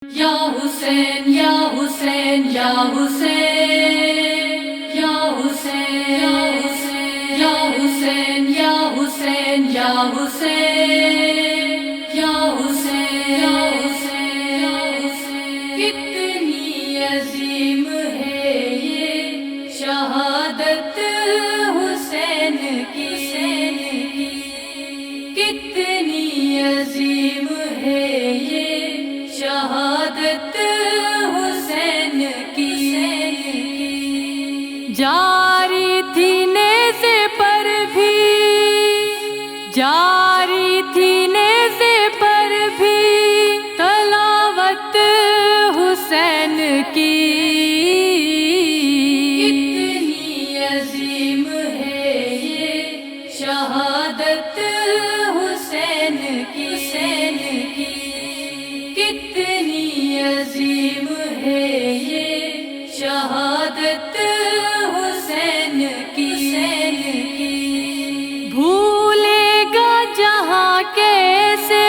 یا حسین یا حسین یا حسین یا حسین یا حسین یا حسین یا حسین یا حسین یا حسین کتنی عظیم ہے یہ شہادت حسین کی، کتنی عظیم ہے یہ شہادت حسین کی، جاری تھی نیزے پر بھی، جاری تھی نیزے پر بھی تلاوت حسین کی، کتنی عظیم ہے یہ شہادت حسین کی، کتنی عظیم ہے یہ شہادت حسین کی، بھولے گا جہاں کیسے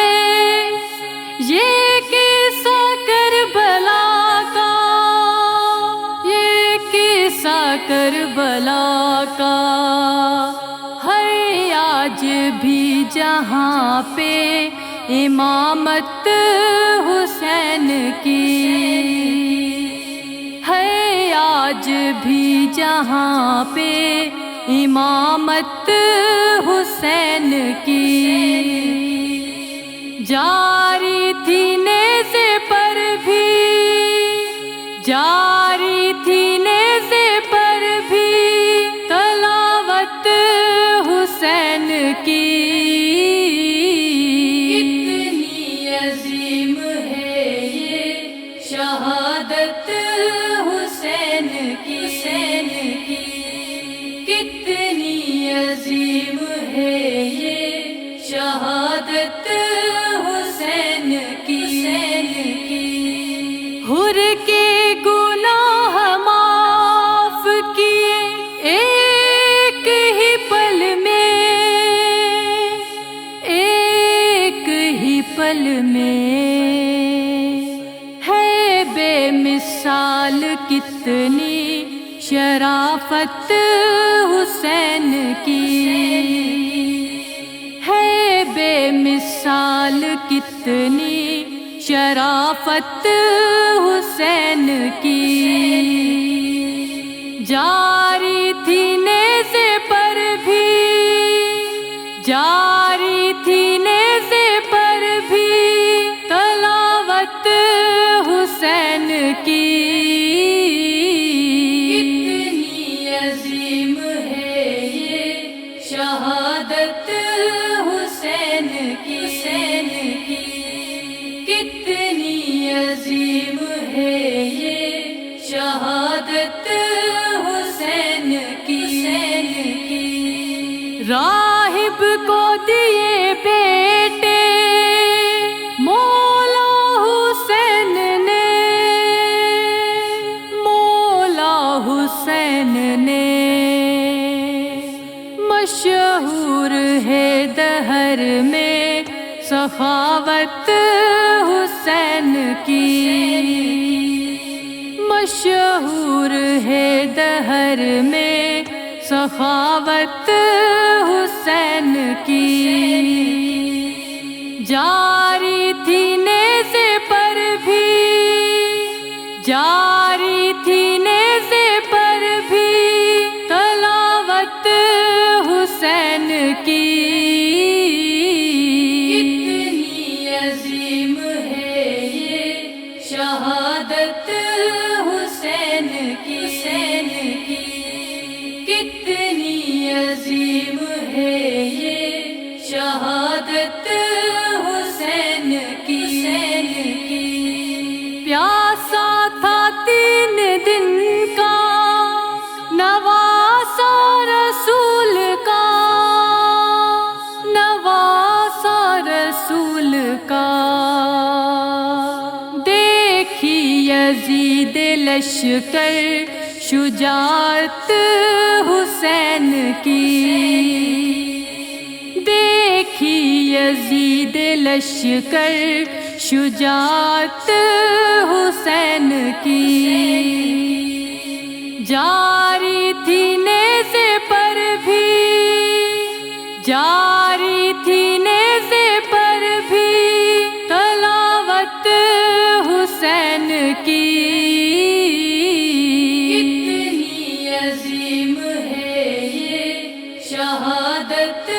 یہ قصہ کربلا کا، یہ قصہ کربلا کا ہے آج بھی جہاں پہ امامت حسین کی، ہے آج بھی جہاں پہ امامت حسین کی، جاری تھی نیزے پر بھی، جاری تھی نیزے پر بھی تلاوت حسین کی، شہادت حسین کی، کتنی عظیم ہے یہ شہادت حسین کی، حر کے گناہ معاف کیے ایک ہی پل میں، ایک ہی پل میں بے مثال کتنی شرافت حسین کی، ہے بے مثال کتنی شرافت حسین کی، جاری تھی نیزے پر بھی، جاری تھی نیزے پر بھی تلاوت حسین کی، کتنی عظیم ہے یہ شہادت حسین کی، کتنی عظیم ہے یہ شہادت حسین کی، راہب کو دیے بیٹے حسین نے، مشہور ہے دہر میں سخاوت حسین کی، مشہور ہے دہر میں سخاوت حسین کی، جاری تھی نیزے پر بھی، جاری تھی نیزے پر بھی تلاوت حسین کی، کتنی عظیم ہے یہ شہادت حسین کی، کتنی عظیم ہے یہ شہادت حسین کی، پیاسا تھا 3 دن کا نواسا رسول کا، نواسا رسول کا، دیکھی یزید لشکر شجاعت حسین کی، دیکھی یزید لشکر شجاعت حسین کی جاری تھی نیزے پر بھی، جاری تھی نیزے پر بھی تلاوت حسین کی۔ کتنی عظیم ہے یہ شہادت